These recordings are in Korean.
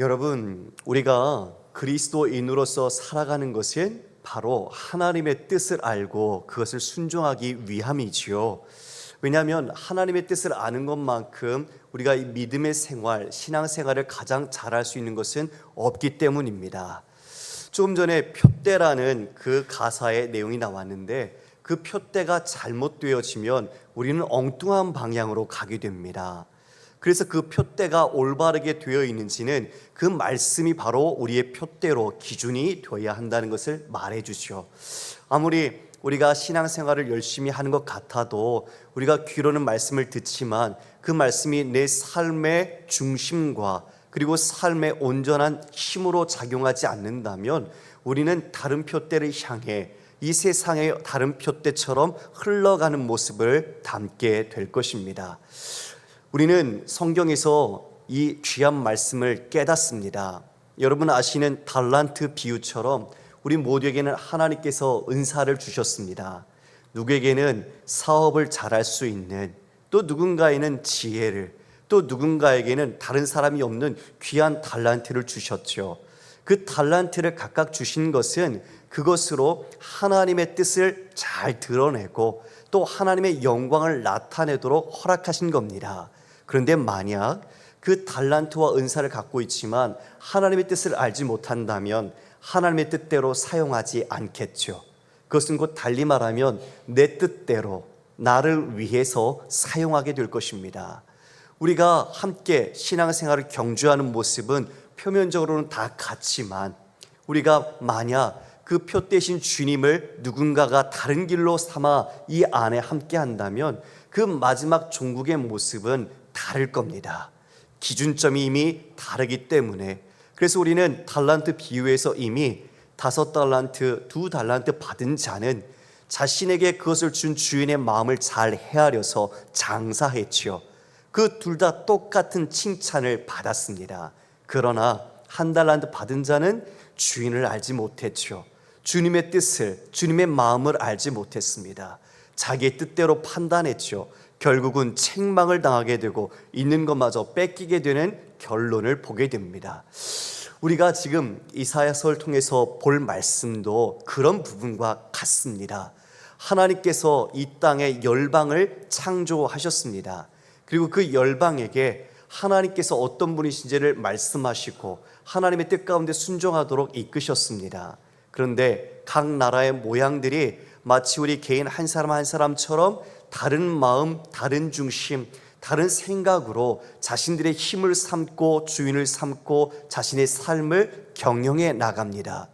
여러분, 우리가 그리스도인으로서 살아가는 것은 바로 하나님의 뜻을 알고 그것을 순종하기 위함이지요. 왜냐하면 하나님의 뜻을 아는 것만큼 우리가 이 믿음의 생활, 신앙생활을 가장 잘할 수 있는 것은 없기 때문입니다. 조금 전에 표대라는 그 가사의 내용이 나왔는데, 그 표대가 잘못되어지면 우리는 엉뚱한 방향으로 가게 됩니다. 그래서 그 표대가 올바르게 되어 있는지는 그 말씀이 바로 우리의 표대로 기준이 되어야 한다는 것을 말해 주시오. 아무리 우리가 신앙생활을 열심히 하는 것 같아도 우리가 귀로는 말씀을 듣지만 그 말씀이 내 삶의 중심과 그리고 삶의 온전한 힘으로 작용하지 않는다면 우리는 다른 표대를 향해 이 세상의 다른 표대처럼 흘러가는 모습을 담게 될 것입니다. 우리는 성경에서 이 귀한 말씀을 깨닫습니다. 여러분 아시는 달란트 비유처럼 우리 모두에게는 하나님께서 은사를 주셨습니다. 누구에게는 사업을 잘할 수 있는, 또 누군가에는 지혜를, 또 누군가에게는 다른 사람이 없는 귀한 달란트를 주셨죠. 그 달란트를 각각 주신 것은 그것으로 하나님의 뜻을 잘 드러내고 또 하나님의 영광을 나타내도록 허락하신 겁니다. 그런데 만약 그 달란트와 은사를 갖고 있지만 하나님의 뜻을 알지 못한다면 하나님의 뜻대로 사용하지 않겠죠. 그것은 곧 달리 말하면 내 뜻대로 나를 위해서 사용하게 될 것입니다. 우리가 함께 신앙생활을 경주하는 모습은 표면적으로는 다 같지만 우리가 만약 그 표 대신 주님을 누군가가 다른 길로 삼아 이 안에 함께 한다면 그 마지막 종국의 모습은 다를 겁니다. 기준점이 이미 다르기 때문에. 그래서 우리는 달란트 비유에서 이미 5달란트, 2달란트 받은 자는 자신에게 그것을 준 주인의 마음을 잘 헤아려서 장사했지요. 그 둘 다 똑같은 칭찬을 받았습니다. 그러나 1달란트 받은 자는 주인을 알지 못했죠. 주님의 뜻을, 주님의 마음을 알지 못했습니다. 자기의 뜻대로 판단했죠. 결국은 책망을 당하게 되고 있는 것마저 뺏기게 되는 결론을 보게 됩니다. 우리가 지금 이사야서를 통해서 볼 말씀도 그런 부분과 같습니다. 하나님께서 이 땅에 열방을 창조하셨습니다. 그리고 그 열방에게 하나님께서 어떤 분이신지를 말씀하시고 하나님의 뜻 가운데 순종하도록 이끄셨습니다. 그런데 각 나라의 모양들이 마치 우리 개인 한 사람 한 사람처럼 다른 마음, 다른 중심, 다른 생각으로 자신들의 힘을 삼고 주인을 삼고 자신의 삶을 경영해 나갑니다.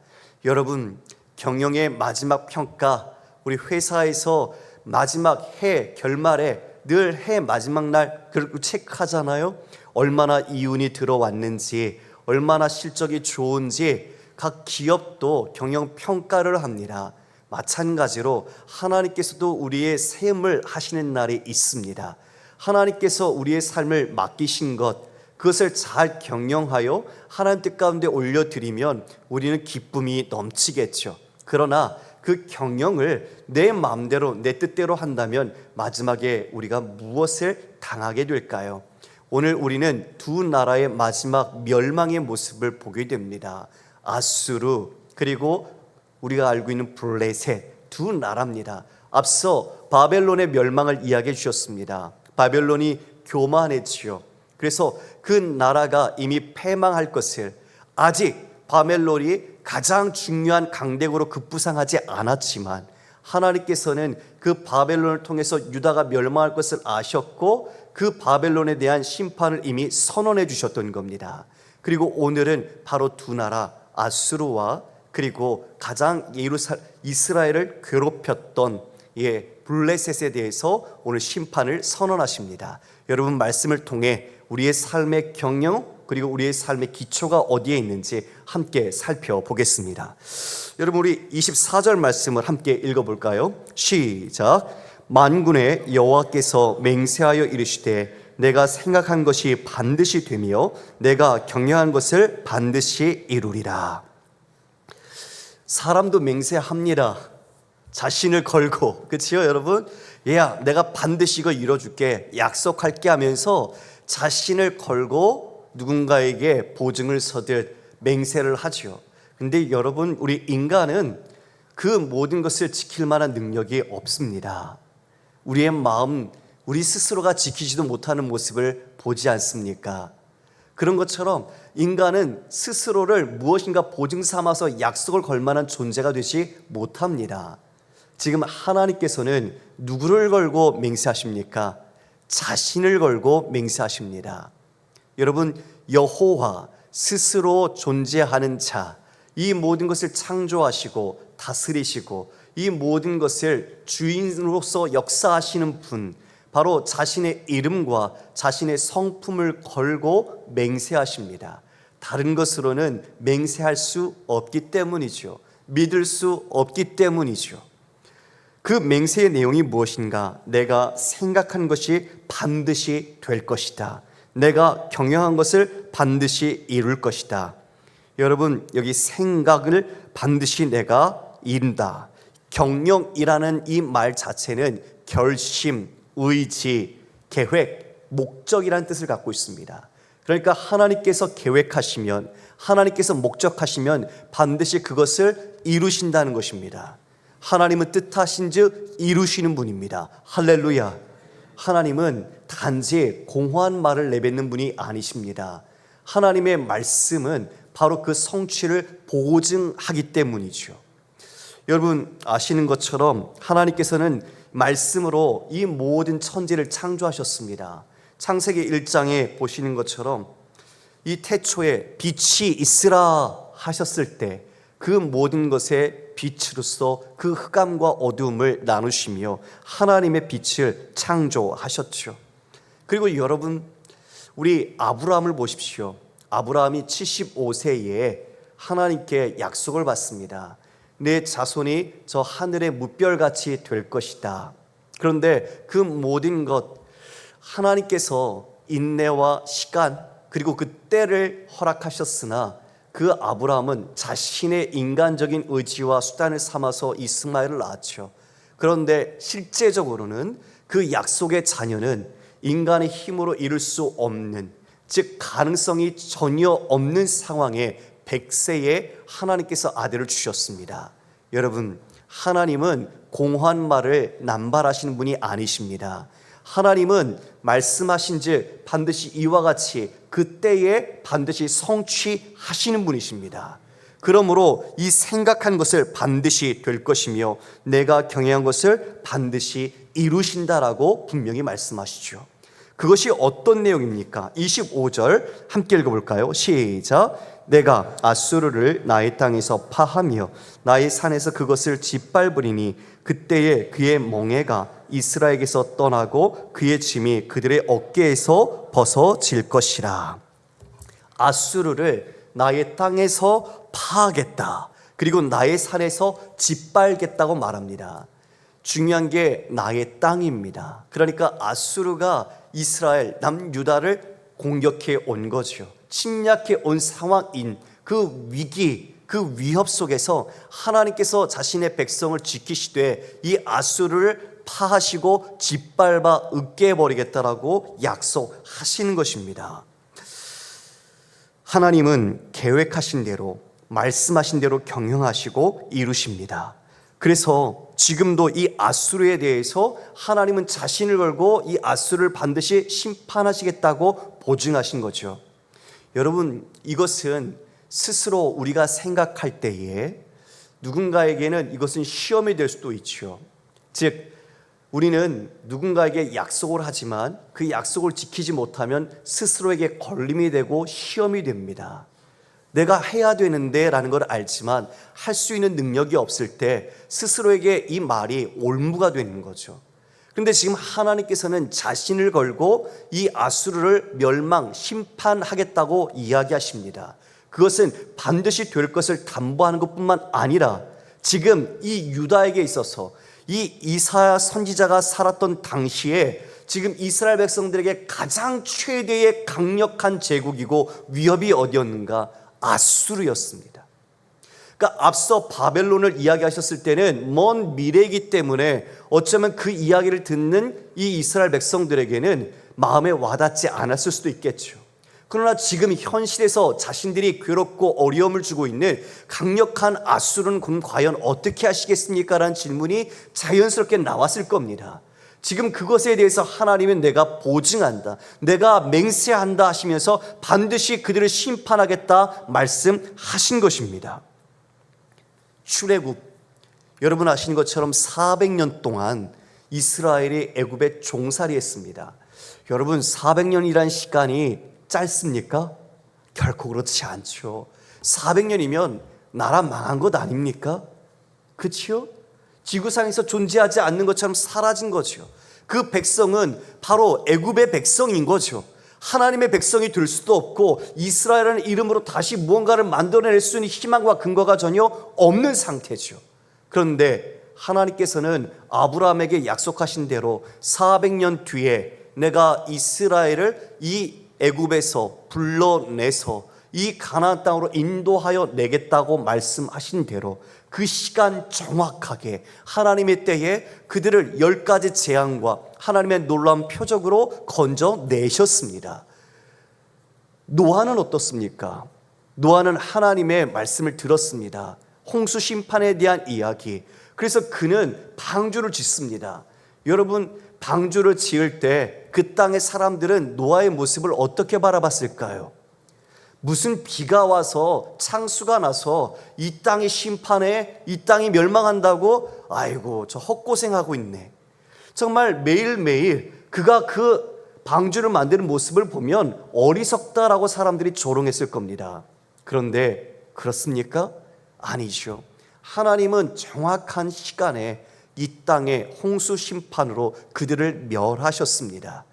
여러분, 경영의 마지막 평가, 우리 회사에서 마지막 해 결말에 늘 해 마지막 날 그걸 체크하잖아요. 얼마나 이윤이 들어왔는지, 얼마나 실적이 좋은지 각 기업도 경영 평가를 합니다. 마찬가지로 하나님께서도 우리의 세움을 하시는 날이 있습니다. 하나님께서 우리의 삶을 맡기신 것, 그것을 잘 경영하여 하나님 뜻 가운데 올려드리면 우리는 기쁨이 넘치겠죠. 그러나 그 경영을 내 마음대로 내 뜻대로 한다면 마지막에 우리가 무엇을 당하게 될까요? 오늘 우리는 두 나라의 마지막 멸망의 모습을 보게 됩니다. 아수르 그리고 우리가 알고 있는 블레셋, 두 나라입니다. 앞서 바벨론의 멸망을 이야기해 주셨습니다. 바벨론이 교만했지요. 그래서 그 나라가 이미 패망할 것을, 아직 바벨론이 가장 중요한 강대국으로 급부상하지 않았지만 하나님께서는 그 바벨론을 통해서 유다가 멸망할 것을 아셨고 그 바벨론에 대한 심판을 이미 선언해 주셨던 겁니다. 그리고 오늘은 바로 두 나라, 아수르와 그리고 가장 이스라엘을 괴롭혔던 블레셋에 대해서 오늘 심판을 선언하십니다. 여러분, 말씀을 통해 우리의 삶의 경영 그리고 우리의 삶의 기초가 어디에 있는지 함께 살펴보겠습니다. 여러분, 우리 24절 말씀을 함께 읽어볼까요? 시작. 만군의 여호와께서 맹세하여 이르시되 내가 생각한 것이 반드시 되며 내가 경영한 것을 반드시 이루리라. 사람도 맹세합니다. 자신을 걸고, 그렇지요 여러분? 내가 반드시 이거 이뤄줄게, 약속할게 하면서 자신을 걸고 누군가에게 보증을 서듯 맹세를 하죠. 근데 여러분, 우리 인간은 그 모든 것을 지킬 만한 능력이 없습니다. 우리의 마음, 우리 스스로가 지키지도 못하는 모습을 보지 않습니까? 그런 것처럼 인간은 스스로를 무엇인가 보증 삼아서 약속을 걸 만한 존재가 되지 못합니다. 지금 하나님께서는 누구를 걸고 맹세하십니까? 자신을 걸고 맹세하십니다. 여러분, 여호와 스스로 존재하는 자, 이 모든 것을 창조하시고 다스리시고 이 모든 것을 주인으로서 역사하시는 분, 바로 자신의 이름과 자신의 성품을 걸고 맹세하십니다. 다른 것으로는 맹세할 수 없기 때문이죠. 믿을 수 없기 때문이죠. 그 맹세의 내용이 무엇인가? 내가 생각한 것이 반드시 될 것이다. 내가 경영한 것을 반드시 이룰 것이다. 여러분, 여기 생각을 반드시 내가 이룬다. 경영이라는 이 말 자체는 결심, 의지, 계획, 목적이라는 뜻을 갖고 있습니다. 그러니까 하나님께서 계획하시면, 하나님께서 목적하시면 반드시 그것을 이루신다는 것입니다. 하나님은 뜻하신 즉 이루시는 분입니다. 할렐루야. 하나님은 단지 공허한 말을 내뱉는 분이 아니십니다. 하나님의 말씀은 바로 그 성취를 보증하기 때문이죠. 여러분 아시는 것처럼 하나님께서는 말씀으로 이 모든 천지를 창조하셨습니다. 창세기 1장에 보시는 것처럼 이 태초에 빛이 있으라 하셨을 때 그 모든 것의 빛으로서 그 흑암과 어두움을 나누시며 하나님의 빛을 창조하셨죠. 그리고 여러분, 우리 아브라함을 보십시오. 아브라함이 75세에 하나님께 약속을 받습니다. 내 자손이 저 하늘의 무별같이 될 것이다. 그런데 그 모든 것 하나님께서 인내와 시간 그리고 그 때를 허락하셨으나 그 아브라함은 자신의 인간적인 의지와 수단을 삼아서 이스마엘을 낳았죠. 그런데 실제적으로는 그 약속의 자녀는 인간의 힘으로 이룰 수 없는, 즉 가능성이 전혀 없는 상황에 100세에 하나님께서 아들을 주셨습니다. 여러분, 하나님은 공허한 말을 남발하시는 분이 아니십니다. 하나님은 말씀하신 즉 반드시 이와 같이 그때에 반드시 성취하시는 분이십니다. 그러므로 이 생각한 것을 반드시 될 것이며 내가 경영한 것을 반드시 이루신다라고 분명히 말씀하시죠. 그것이 어떤 내용입니까? 25절 함께 읽어볼까요? 시작. 내가 아수르를 나의 땅에서 파하며 나의 산에서 그것을 짓밟으리니 그때에 그의 멍에가 이스라엘에게서 떠나고 그의 짐이 그들의 어깨에서 벗어질 것이라. 아수르를 나의 땅에서 파하겠다. 그리고 나의 산에서 짓밟겠다고 말합니다. 중요한 게 나의 땅입니다. 그러니까 아수르가 이스라엘 남유다를 공격해 온 거죠. 침략해 온 상황인 그 위기, 그 위협 속에서 하나님께서 자신의 백성을 지키시되 이 아수르를 파하시고 짓밟아 으깨버리겠다라고 약속하시는 것입니다. 하나님은 계획하신 대로 말씀하신 대로 경영하시고 이루십니다. 그래서 지금도 이 아수르에 대해서 하나님은 자신을 걸고 이 아수르를 반드시 심판하시겠다고 보증하신 거죠. 여러분, 이것은 스스로 우리가 생각할 때에 누군가에게는 이것은 시험이 될 수도 있죠. 즉 우리는 누군가에게 약속을 하지만 그 약속을 지키지 못하면 스스로에게 걸림이 되고 시험이 됩니다. 내가 해야 되는데 라는 걸 알지만 할 수 있는 능력이 없을 때 스스로에게 이 말이 올무가 되는 거죠. 그런데 지금 하나님께서는 자신을 걸고 이 아수르를 멸망, 심판하겠다고 이야기하십니다. 그것은 반드시 될 것을 담보하는 것뿐만 아니라 지금 이 유다에게 있어서 이 이사야 선지자가 살았던 당시에 지금 이스라엘 백성들에게 가장 최대의 강력한 제국이고 위협이 어디였는가? 아수르였습니다. 그러니까 앞서 바벨론을 이야기하셨을 때는 먼 미래이기 때문에 어쩌면 그 이야기를 듣는 이 이스라엘 백성들에게는 마음에 와닿지 않았을 수도 있겠죠. 그러나 지금 현실에서 자신들이 괴롭고 어려움을 주고 있는 강력한 아수르는 그럼 과연 어떻게 하시겠습니까? 라는 질문이 자연스럽게 나왔을 겁니다. 지금 그것에 대해서 하나님은 내가 보증한다, 내가 맹세한다 하시면서 반드시 그들을 심판하겠다 말씀하신 것입니다. 출애굽, 여러분 아시는 것처럼 400년 동안 이스라엘이 애굽에 종살이했습니다. 여러분 400년이란 시간이 짧습니까? 결코 그렇지 않죠. 400년이면 나라 망한 것 아닙니까? 그렇죠? 지구상에서 존재하지 않는 것처럼 사라진 거죠. 그 백성은 바로 애굽의 백성인 거죠. 하나님의 백성이 될 수도 없고 이스라엘이라는 이름으로 다시 무언가를 만들어낼 수 있는 희망과 근거가 전혀 없는 상태죠. 그런데 하나님께서는 아브라함에게 약속하신 대로 400년 뒤에 내가 이스라엘을 이 애굽에서 불러내서 이 가나안 땅으로 인도하여 내겠다고 말씀하신 대로 그 시간 정확하게 하나님의 때에 그들을 10가지 재앙과 하나님의 놀라운 표적으로 건져내셨습니다. 노아는 어떻습니까? 노아는 하나님의 말씀을 들었습니다. 홍수 심판에 대한 이야기. 그래서 그는 방주를 짓습니다. 여러분, 방주를 지을 때 그 땅의 사람들은 노아의 모습을 어떻게 바라봤을까요? 무슨 비가 와서 창수가 나서 이 땅의 심판에 이 땅이 멸망한다고? 아이고, 저 헛고생하고 있네. 정말 매일매일 그가 그 방주를 만드는 모습을 보면 어리석다라고 사람들이 조롱했을 겁니다. 그런데 그렇습니까? 아니죠. 하나님은 정확한 시간에 이 땅의 홍수 심판으로 그들을 멸하셨습니다.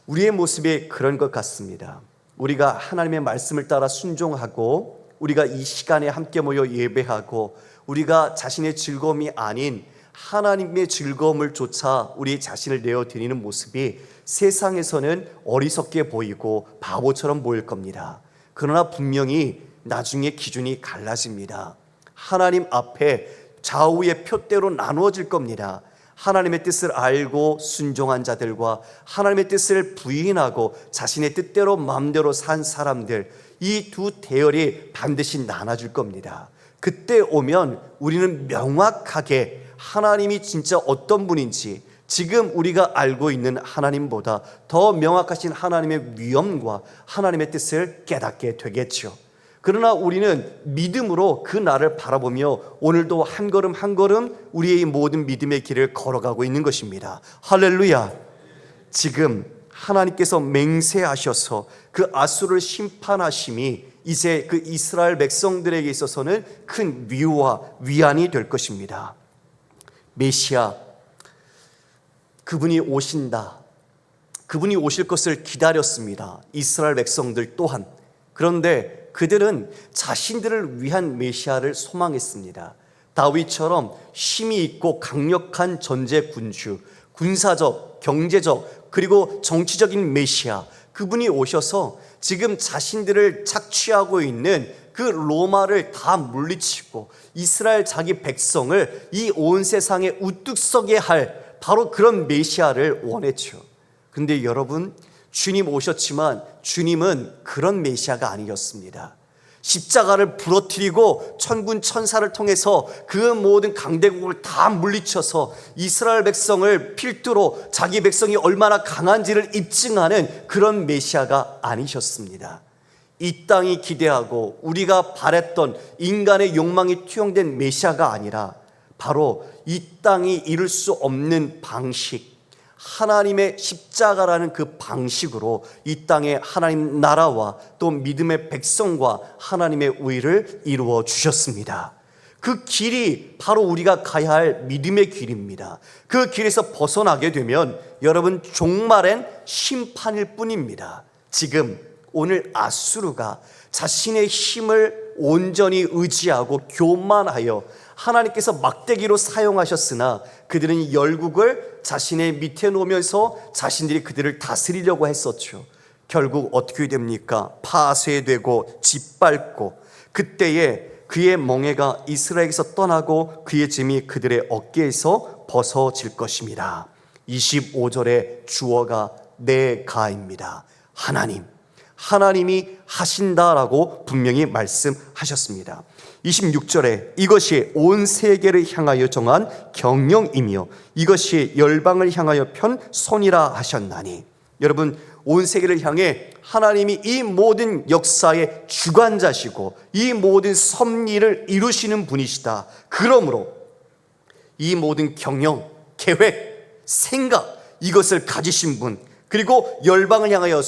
우리의 모습이 그런 것 같습니다. 우리가 하나님의 말씀을 따라 순종하고 우리가 이 시간에 함께 모여 예배하고 우리가 자신의 즐거움이 아닌 하나님의 즐거움을 쫓아 우리 자신을 내어드리는 모습이 세상에서는 어리석게 보이고 바보처럼 보일 겁니다. 그러나 분명히 나중에 기준이 갈라집니다. 하나님 앞에 좌우의 표대로 나누어질 겁니다. 하나님의 뜻을 알고 순종한 자들과 하나님의 뜻을 부인하고 자신의 뜻대로 마음대로 산 사람들, 이 두 대열이 반드시 나눠질 겁니다. 그때 오면 우리는 명확하게 하나님이 진짜 어떤 분인지 지금 우리가 알고 있는 하나님보다 더 명확하신 하나님의 위엄과 하나님의 뜻을 깨닫게 되겠죠. 그러나 우리는 믿음으로 그 날을 바라보며 오늘도 한 걸음 한 걸음 우리의 모든 믿음의 길을 걸어가고 있는 것입니다. 할렐루야. 지금 하나님께서 맹세하셔서 그 아수르를 심판하심이 이제 그 이스라엘 백성들에게 있어서는 큰 위로와 위안이 될 것입니다. 메시아, 그분이 오신다. 그분이 오실 것을 기다렸습니다. 이스라엘 백성들 또한. 그런데 그들은 자신들을 위한 메시아를 소망했습니다. 다윗처럼 힘이 있고 강력한 전제 군주, 군사적, 경제적, 그리고 정치적인 메시아, 그분이 오셔서 지금 자신들을 착취하고 있는 그 로마를 다 물리치고 이스라엘 자기 백성을 이 온 세상에 우뚝 서게 할 바로 그런 메시아를 원했죠. 근데 여러분, 주님 오셨지만 주님은 그런 메시아가 아니었습니다. 십자가를 부러뜨리고 천군 천사를 통해서 그 모든 강대국을 다 물리쳐서 이스라엘 백성을 필두로 자기 백성이 얼마나 강한지를 입증하는 그런 메시아가 아니셨습니다. 이 땅이 기대하고 우리가 바랬던 인간의 욕망이 투영된 메시아가 아니라 바로 이 땅이 이룰 수 없는 방식, 하나님의 십자가라는 그 방식으로 이 땅에 하나님 나라와 또 믿음의 백성과 하나님의 의를 이루어 주셨습니다. 그 길이 바로 우리가 가야 할 믿음의 길입니다. 그 길에서 벗어나게 되면 여러분 종말엔 심판일 뿐입니다. 지금 오늘 아수르가 자신의 힘을 온전히 의지하고 교만하여 하나님께서 막대기로 사용하셨으나 그들은 열국을 자신의 밑에 놓으면서 자신들이 그들을 다스리려고 했었죠. 결국 어떻게 됩니까? 파쇄되고 짓밟고 그때에 그의 멍에가 이스라엘에서 떠나고 그의 짐이 그들의 어깨에서 벗어질 것입니다. 25절의 주어가 내가입니다. 하나님이 하신다라고 분명히 말씀하셨습니다. 26절에 이것이 온 세계를 향하여 정한 경영이며 이것이 열방을 향하여 편 손이라 하셨나니. 여러분, 온 세계를 향해 하나님이 이 모든 역사의 주관자시고 이 모든 섭리를 이루시는 분이시다. 그러므로 이 모든 경영, 계획, 생각, 이것을 가지신 분, 그리고 열방을 향하여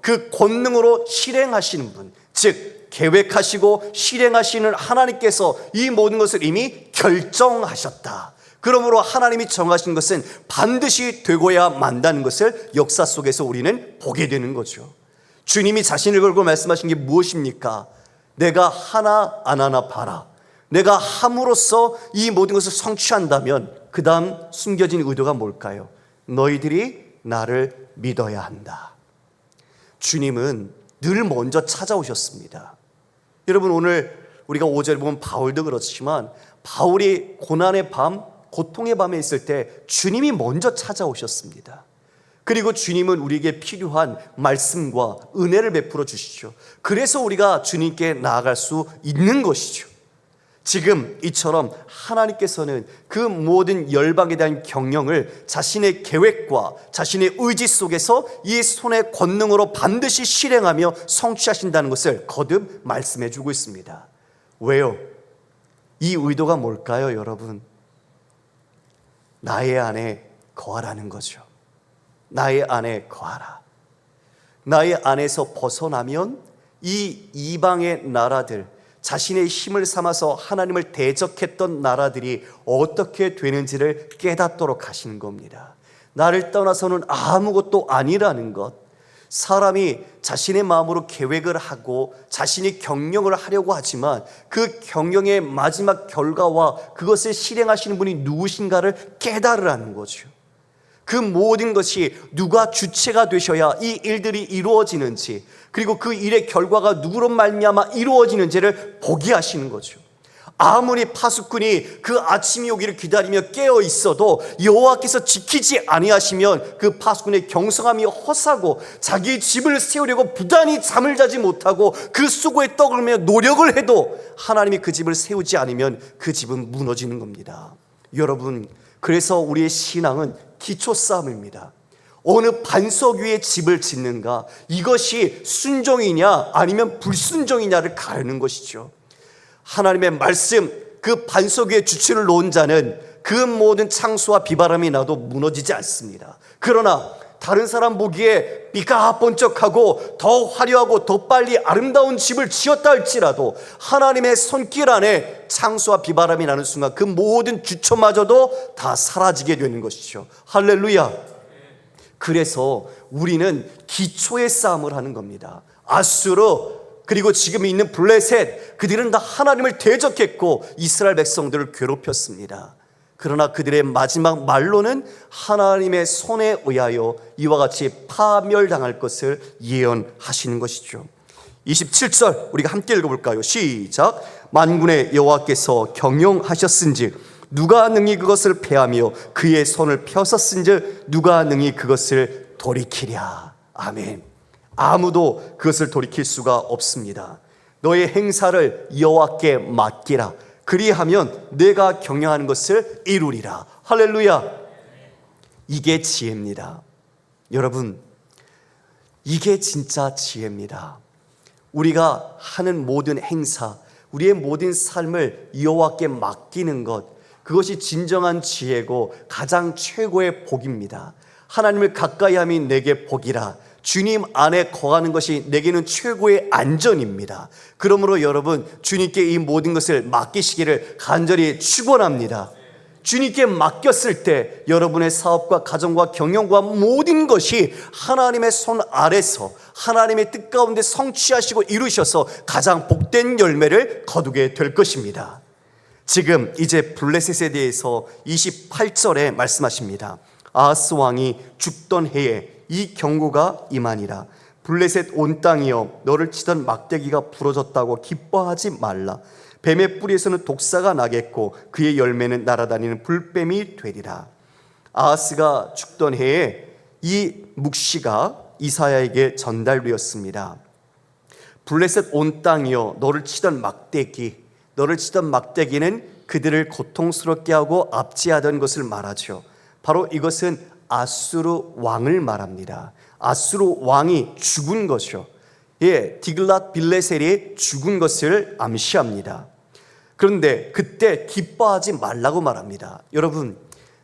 그 권능으로 실행하시는 분, 즉 계획하시고 실행하시는 하나님께서 이 모든 것을 이미 결정하셨다. 그러므로 하나님이 정하신 것은 반드시 되고야 만다는 것을 역사 속에서 우리는 보게 되는 거죠. 주님이 자신을 걸고 말씀하신 게 무엇입니까? 내가 하나 안 하나 봐라. 내가 함으로써 이 모든 것을 성취한다면 그 다음 숨겨진 의도가 뭘까요? 너희들이 나를 믿어야 한다. 주님은 늘 먼저 찾아오셨습니다. 여러분, 오늘 우리가 5절에 보면 바울도 그렇지만 바울이 고난의 밤, 고통의 밤에 있을 때 주님이 먼저 찾아오셨습니다. 그리고 주님은 우리에게 필요한 말씀과 은혜를 베풀어 주시죠. 그래서 우리가 주님께 나아갈 수 있는 것이죠. 지금 이처럼 하나님께서는 그 모든 열방에 대한 경영을 자신의 계획과 자신의 의지 속에서 이 손의 권능으로 반드시 실행하며 성취하신다는 것을 거듭 말씀해 주고 있습니다. 왜요? 이 의도가 뭘까요, 여러분? 나의 안에 거하라는 거죠. 나의 안에 거하라. 나의 안에서 벗어나면 이 이방의 나라들, 자신의 힘을 삼아서 하나님을 대적했던 나라들이 어떻게 되는지를 깨닫도록 하시는 겁니다. 나를 떠나서는 아무것도 아니라는 것. 사람이 자신의 마음으로 계획을 하고 자신이 경영을 하려고 하지만 그 경영의 마지막 결과와 그것을 실행하시는 분이 누구신가를 깨달으라는 거죠. 그 모든 것이 누가 주체가 되셔야 이 일들이 이루어지는지, 그리고 그 일의 결과가 누구로 말미암아 이루어지는지를 보게 하시는 거죠. 아무리 파수꾼이 그 아침이 오기를 기다리며 깨어 있어도 여호와께서 지키지 아니하시면 그 파수꾼의 경성함이 허사고 자기 집을 세우려고 부단히 잠을 자지 못하고 그 수고에 떠오르며 노력을 해도 하나님이 그 집을 세우지 않으면 그 집은 무너지는 겁니다. 여러분, 그래서 우리의 신앙은 기초 싸움입니다. 어느 반석 위에 집을 짓는가, 이것이 순종이냐 아니면 불순종이냐를 가르는 것이죠. 하나님의 말씀, 그 반석 위에 주체를 놓은 자는 그 모든 창수와 비바람이 나도 무너지지 않습니다. 그러나 다른 사람 보기에 비가 번쩍하고 더 화려하고 더 빨리 아름다운 집을 지었다 할지라도 하나님의 손길 안에 창수와 비바람이 나는 순간 그 모든 주처마저도 다 사라지게 되는 것이죠. 할렐루야. 그래서 우리는 기초의 싸움을 하는 겁니다. 아수르, 그리고 지금 있는 블레셋, 그들은 다 하나님을 대적했고 이스라엘 백성들을 괴롭혔습니다. 그러나 그들의 마지막 말로는 하나님의 손에 의하여 이와 같이 파멸당할 것을 예언하시는 것이죠. 27절 우리가 함께 읽어볼까요? 시작. 만군의 여호와께서 경영하셨은즉 누가 능히 그것을 패하며 그의 손을 펴섰은즉 누가 능히 그것을 돌이키랴. 아멘. 아무도 그것을 돌이킬 수가 없습니다. 너의 행사를 여호와께 맡기라. 그리하면 내가 경영하는 것을 이루리라. 할렐루야. 이게 지혜입니다. 여러분, 이게 진짜 지혜입니다. 우리가 하는 모든 행사, 우리의 모든 삶을 여호와께 맡기는 것, 그것이 진정한 지혜고 가장 최고의 복입니다. 하나님을 가까이 함이 내게 복이라. 주님 안에 거하는 것이 내게는 최고의 안전입니다. 그러므로 여러분, 주님께 이 모든 것을 맡기시기를 간절히 축원합니다. 주님께 맡겼을 때 여러분의 사업과 가정과 경영과 모든 것이 하나님의 손 아래서 하나님의 뜻 가운데 성취하시고 이루셔서 가장 복된 열매를 거두게 될 것입니다. 지금 이제 블레셋에 대해서 28절에 말씀하십니다. 아하스 왕이 죽던 해에 이 경고가 임하니라. 블레셋 온 땅이여, 너를 치던 막대기가 부러졌다고 기뻐하지 말라. 뱀의 뿌리에서는 독사가 나겠고 그의 열매는 날아다니는 불뱀이 되리라. 아하스가 죽던 해에 이 묵시가 이사야에게 전달되었습니다. 블레셋 온 땅이여 너를 치던 막대기는 그들을 고통스럽게 하고 압제하던 것을 말하죠. 바로 이것은 아수르 왕을 말합니다. 아수르 왕이 죽은 것이요. 디글랏 빌레셀이 죽은 것을 암시합니다. 그런데 그때 기뻐하지 말라고 말합니다. 여러분,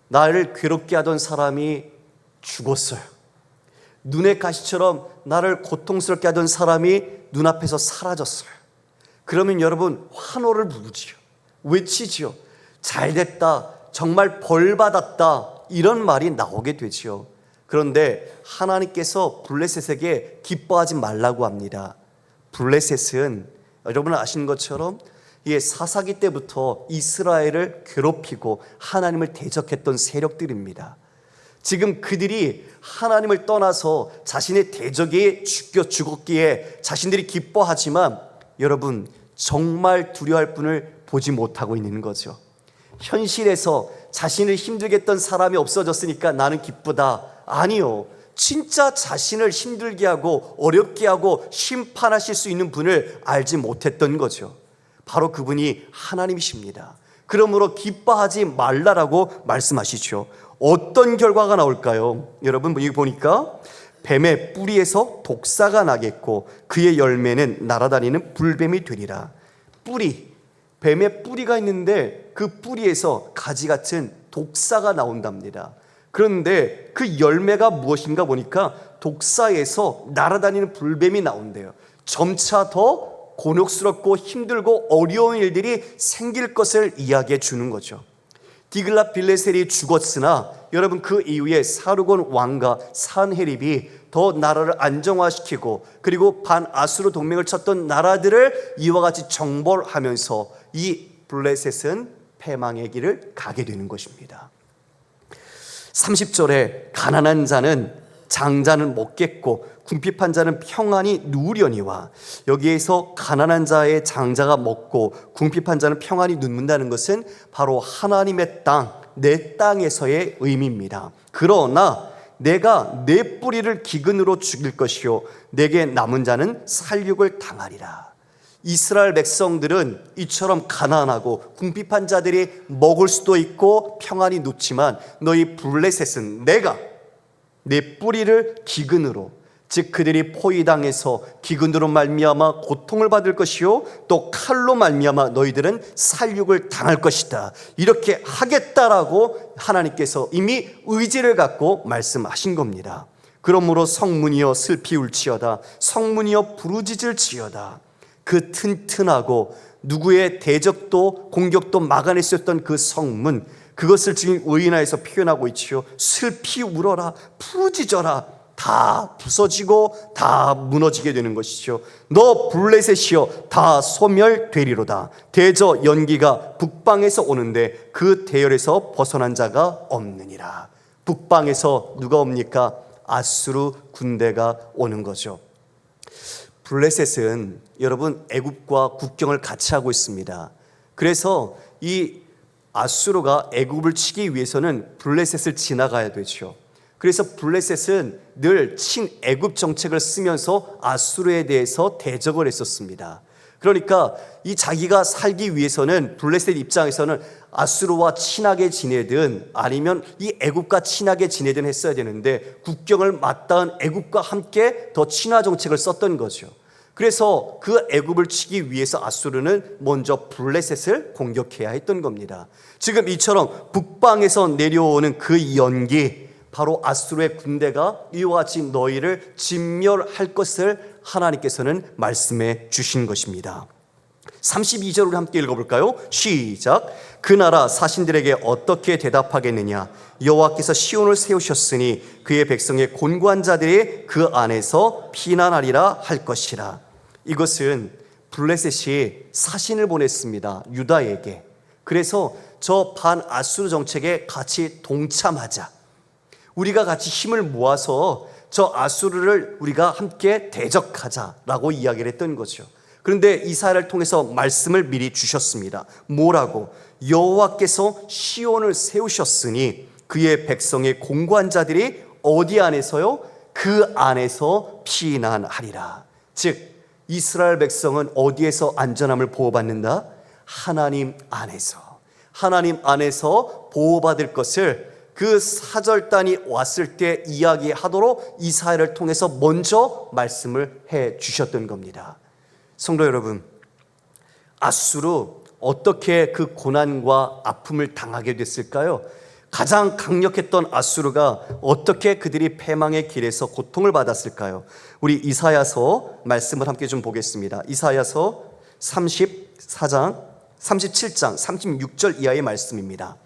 나를 괴롭게 하던 사람이 죽었어요. 눈의 가시처럼 나를 고통스럽게 하던 사람이 눈앞에서 사라졌어요. 그러면 여러분 환호를 부르지요. 외치지요. 잘됐다. 정말 벌받았다. 이런 말이 나오게 되지요. 그런데 하나님께서 블레셋에게 기뻐하지 말라고 합니다. 블레셋은 여러분 아시는 것처럼 사사기 때부터 이스라엘을 괴롭히고 하나님을 대적했던 세력들입니다. 지금 그들이 하나님을 떠나서 자신의 대적이 죽었기에 자신들이 기뻐하지만 여러분 정말 두려워할 분을 보지 못하고 있는 거죠. 현실에서 자신을 힘들게 했던 사람이 없어졌으니까 나는 기쁘다. 아니요. 진짜 자신을 힘들게 하고 어렵게 하고 심판하실 수 있는 분을 알지 못했던 거죠. 바로 그분이 하나님이십니다. 그러므로 기뻐하지 말라라고 말씀하시죠. 어떤 결과가 나올까요? 여러분 여기 보니까 뱀의 뿌리에서 독사가 나겠고 그의 열매는 날아다니는 불뱀이 되리라. 뱀의 뿌리가 있는데 그 뿌리에서 가지 같은 독사가 나온답니다. 그런데 그 열매가 무엇인가 보니까 독사에서 날아다니는 불뱀이 나온대요. 점차 더 곤혹스럽고 힘들고 어려운 일들이 생길 것을 이야기해 주는 거죠. 디글랏 빌레셀이 죽었으나 여러분 그 이후에 사르곤 왕과 산헤립이 더 나라를 안정화시키고 그리고 반아수르 동맹을 쳤던 나라들을 이와 같이 정벌하면서 이 블레셋은 패망의 길을 가게 되는 것입니다. 30절에 가난한 자는 장자는 먹겠고 궁핍한 자는 평안히 누우려니와, 여기에서 가난한 자의 장자가 먹고 궁핍한 자는 평안히 눕는다는 것은 바로 하나님의 땅, 내 땅에서의 의미입니다. 그러나 내가 내 뿌리를 기근으로 죽일 것이요 내게 남은 자는 살육을 당하리라. 이스라엘 백성들은 이처럼 가난하고 궁핍한 자들이 먹을 수도 있고 평안히 눕지만 너희 블레셋은 내가 내 뿌리를 기근으로, 즉 그들이 포위당해서 기근으로 말미암아 고통을 받을 것이요 또 칼로 말미암아 너희들은 살육을 당할 것이다. 이렇게 하겠다라고 하나님께서 이미 의지를 갖고 말씀하신 겁니다. 그러므로 성문이여 슬피 울지어다. 성문이여 부르짖을지어다. 그 튼튼하고 누구의 대적도 공격도 막아낼 수 있었던 그 성문, 그것을 지금 의인화해서 표현하고 있지요. 슬피 울어라, 부르짖어라. 다 부서지고 다 무너지게 되는 것이죠. 너 블레셋이여 다 소멸되리로다. 대저 연기가 북방에서 오는데 그 대열에서 벗어난 자가 없느니라. 북방에서 누가 옵니까? 아수르 군대가 오는 거죠. 블레셋은 여러분 애굽과 국경을 같이 하고 있습니다. 그래서 이 아수르가 애굽을 치기 위해서는 블레셋을 지나가야 되죠. 그래서 블레셋은 늘 친애굽 정책을 쓰면서 아수르에 대해서 대적을 했었습니다. 그러니까 이 자기가 살기 위해서는 블레셋 입장에서는 아수르와 친하게 지내든 아니면 이 애굽과 친하게 지내든 했어야 되는데 국경을 맞닿은 애굽과 함께 더 친화 정책을 썼던 거죠. 그래서 그 애굽을 치기 위해서 아수르는 먼저 블레셋을 공격해야 했던 겁니다. 지금 이처럼 북방에서 내려오는 그 연기, 바로 아수르의 군대가 이와 같이 너희를 진멸할 것을 하나님께서는 말씀해 주신 것입니다. 32절을 함께 읽어볼까요? 시작. 그 나라 사신들에게 어떻게 대답하겠느냐? 여호와께서 시온을 세우셨으니 그의 백성의 곤고한 자들이 그 안에서 피난하리라 할 것이라. 이것은 블레셋이 사신을 보냈습니다. 유다에게. 그래서 저 반아수르 정책에 같이 동참하자. 우리가 같이 힘을 모아서 저 아수르를 우리가 함께 대적하자라고 이야기를 했던 거죠. 그런데 이사야를 통해서 말씀을 미리 주셨습니다. 뭐라고? 여호와께서 시온을 세우셨으니 그의 백성의 공고한 자들이 어디 안에서요? 그 안에서 피난하리라. 즉 이스라엘 백성은 어디에서 안전함을 보호받는다? 하나님 안에서. 하나님 안에서 보호받을 것을 그 사절단이 왔을 때 이야기하도록 이사야를 통해서 먼저 말씀을 해 주셨던 겁니다. 성도 여러분, 아수르 어떻게 그 고난과 아픔을 당하게 됐을까요? 가장 강력했던 아수르가 어떻게 그들이 패망의 길에서 고통을 받았을까요? 우리 이사야서 말씀을 함께 좀 보겠습니다. 이사야서 37장 36절 이하의 말씀입니다.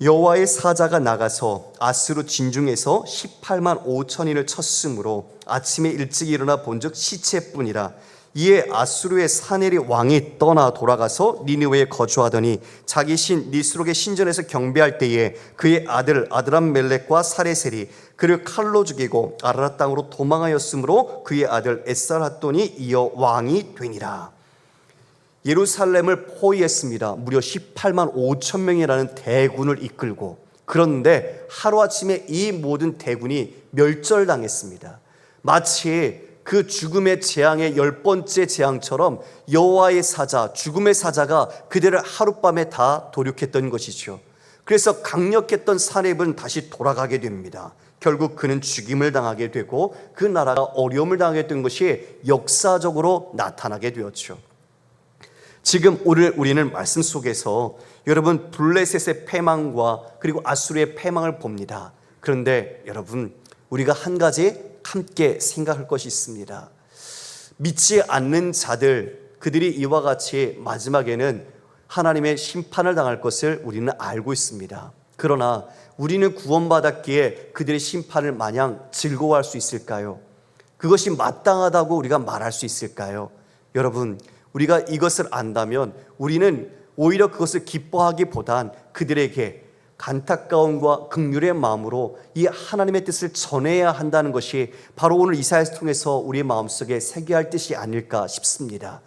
여호와의 사자가 나가서 아수르 진중에서 18만 5천인을 쳤으므로 아침에 일찍 일어나 본즉 시체뿐이라. 이에 아수르의 사네리 왕이 떠나 돌아가서 니느웨에 거주하더니 자기 신 니스록의 신전에서 경배할 때에 그의 아들 아드람멜렉과 사레셀이 그를 칼로 죽이고 아라랏 땅으로 도망하였으므로 그의 아들 에살핫돈이 이어 왕이 되니라. 예루살렘을 포위했습니다. 무려 18만 5천 명이라는 대군을 이끌고. 그런데 하루아침에 이 모든 대군이 멸절당했습니다. 마치 그 죽음의 재앙의 10번째 재앙처럼 여호와의 사자, 죽음의 사자가 그들을 하룻밤에 다 도륙했던 것이죠. 그래서 강력했던 사렙은 다시 돌아가게 됩니다. 결국 그는 죽임을 당하게 되고 그 나라가 어려움을 당하게 된 것이 역사적으로 나타나게 되었죠. 지금 오늘 우리는 말씀 속에서 여러분 블레셋의 패망과 그리고 아수르의 패망을 봅니다. 그런데 여러분 우리가 한 가지 함께 생각할 것이 있습니다. 믿지 않는 자들, 그들이 이와 같이 마지막에는 하나님의 심판을 당할 것을 우리는 알고 있습니다. 그러나 우리는 구원받았기에 그들의 심판을 마냥 즐거워할 수 있을까요? 그것이 마땅하다고 우리가 말할 수 있을까요? 여러분, 우리가 이것을 안다면 우리는 오히려 그것을 기뻐하기보단 그들에게 안타까움과 긍휼의 마음으로 이 하나님의 뜻을 전해야 한다는 것이 바로 오늘 이사야를 통해서 우리의 마음속에 새겨야 할 뜻이 아닐까 싶습니다.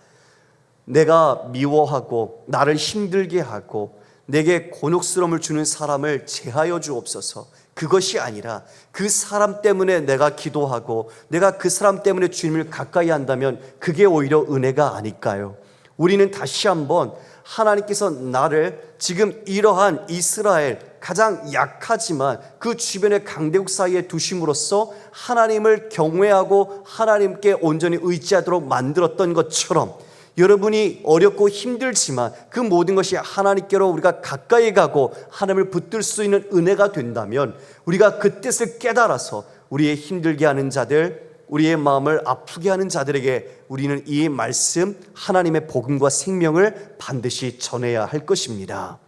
내가 미워하고 나를 힘들게 하고 내게 곤혹스러움을 주는 사람을 제하여 주옵소서. 그것이 아니라 그 사람 때문에 내가 기도하고 내가 그 사람 때문에 주님을 가까이 한다면 그게 오히려 은혜가 아닐까요? 우리는 다시 한번 하나님께서 나를 지금 이러한 이스라엘 가장 약하지만 그 주변의 강대국 사이에 두심으로써 하나님을 경외하고 하나님께 온전히 의지하도록 만들었던 것처럼 여러분이 어렵고 힘들지만 그 모든 것이 하나님께로 우리가 가까이 가고 하나님을 붙들 수 있는 은혜가 된다면 우리가 그 뜻을 깨달아서 우리의 힘들게 하는 자들, 우리의 마음을 아프게 하는 자들에게 우리는 이 말씀 하나님의 복음과 생명을 반드시 전해야 할 것입니다.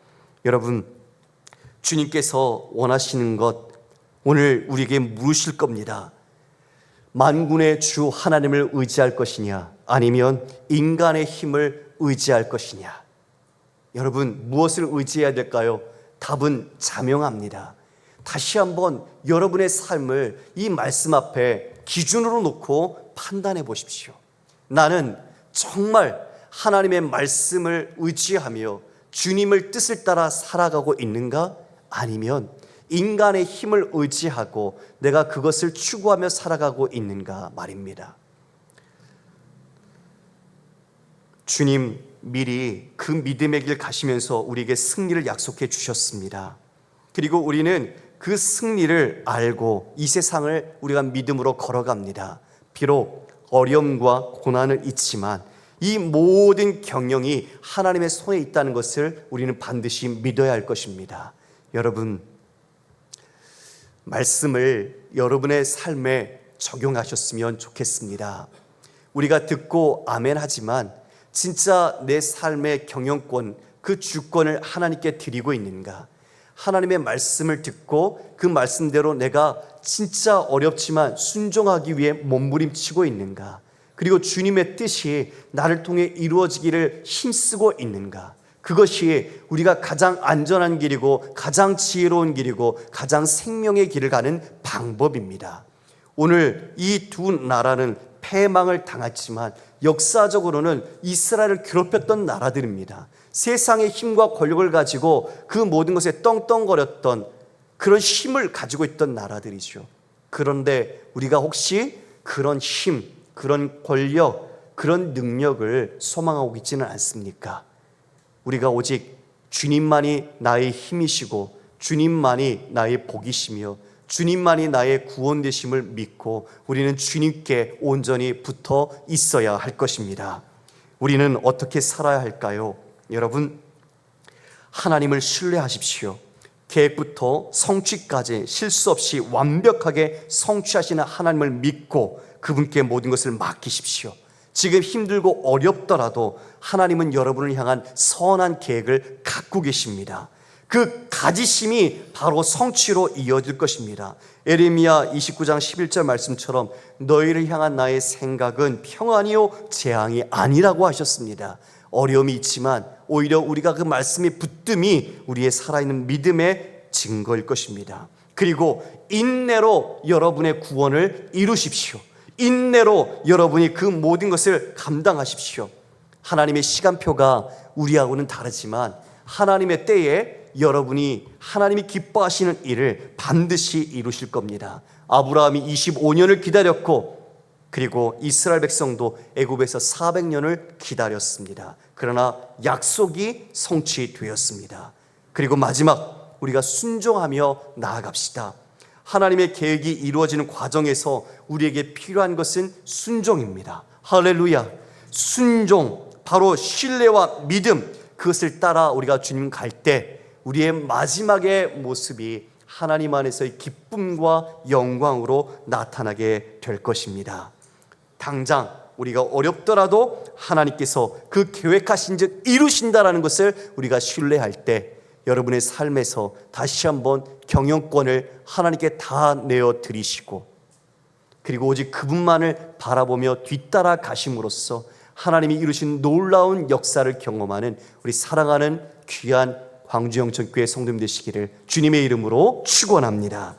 여러분, 주님께서 원하시는 것 오늘 우리에게 물으실 겁니다. 만군의 주 하나님을 의지할 것이냐 아니면 인간의 힘을 의지할 것이냐. 여러분, 무엇을 의지해야 될까요? 답은 자명합니다. 다시 한번 여러분의 삶을 이 말씀 앞에 기준으로 놓고 판단해 보십시오. 나는 정말 하나님의 말씀을 의지하며 주님을 뜻을 따라 살아가고 있는가? 아니면 인간의 힘을 의지하고 내가 그것을 추구하며 살아가고 있는가 말입니다. 주님 미리 그 믿음의 길 가시면서 우리에게 승리를 약속해 주셨습니다. 그리고 우리는 그 승리를 알고 이 세상을 우리가 믿음으로 걸어갑니다. 비록 어려움과 고난은 있지만 이 모든 경영이 하나님의 손에 있다는 것을 우리는 반드시 믿어야 할 것입니다. 여러분, 말씀을 여러분의 삶에 적용하셨으면 좋겠습니다. 우리가 듣고 아멘 하지만 진짜 내 삶의 경영권, 그 주권을 하나님께 드리고 있는가? 하나님의 말씀을 듣고 그 말씀대로 내가 진짜 어렵지만 순종하기 위해 몸부림치고 있는가? 그리고 주님의 뜻이 나를 통해 이루어지기를 힘쓰고 있는가? 그것이 우리가 가장 안전한 길이고 가장 지혜로운 길이고 가장 생명의 길을 가는 방법입니다. 오늘 이 두 나라는 패망을 당했지만 역사적으로는 이스라엘을 괴롭혔던 나라들입니다. 세상의 힘과 권력을 가지고 그 모든 것에 떵떵거렸던 그런 힘을 가지고 있던 나라들이죠. 그런데 우리가 혹시 그런 힘, 그런 권력, 그런 능력을 소망하고 있지는 않습니까? 우리가 오직 주님만이 나의 힘이시고 주님만이 나의 복이시며 주님만이 나의 구원 되심을 믿고 우리는 주님께 온전히 붙어 있어야 할 것입니다. 우리는 어떻게 살아야 할까요? 여러분, 하나님을 신뢰하십시오. 계획부터 성취까지 실수 없이 완벽하게 성취하시는 하나님을 믿고 그분께 모든 것을 맡기십시오. 지금 힘들고 어렵더라도 하나님은 여러분을 향한 선한 계획을 갖고 계십니다. 그 가지심이 바로 성취로 이어질 것입니다. 에레미야 29장 11절 말씀처럼 너희를 향한 나의 생각은 평안이요 재앙이 아니라고 하셨습니다. 어려움이 있지만 오히려 우리가 그 말씀의 붙듦이 우리의 살아있는 믿음의 증거일 것입니다. 그리고 인내로 여러분의 구원을 이루십시오. 인내로 여러분이 그 모든 것을 감당하십시오. 하나님의 시간표가 우리하고는 다르지만 하나님의 때에 여러분이 하나님이 기뻐하시는 일을 반드시 이루실 겁니다. 아브라함이 25년을 기다렸고 그리고 이스라엘 백성도 애굽에서 400년을 기다렸습니다. 그러나 약속이 성취되었습니다. 그리고 마지막 우리가 순종하며 나아갑시다. 하나님의 계획이 이루어지는 과정에서 우리에게 필요한 것은 순종입니다. 할렐루야. 순종, 바로 신뢰와 믿음, 그것을 따라 우리가 주님 갈 때 우리의 마지막의 모습이 하나님 안에서의 기쁨과 영광으로 나타나게 될 것입니다. 당장 우리가 어렵더라도 하나님께서 그 계획하신 즉 이루신다라는 것을 우리가 신뢰할 때 여러분의 삶에서 다시 한번 경영권을 하나님께 다 내어 드리시고 그리고 오직 그분만을 바라보며 뒤따라 가심으로써 하나님이 이루신 놀라운 역사를 경험하는 우리 사랑하는 귀한 광주영천교회 성도님 되시기를 주님의 이름으로 축원합니다.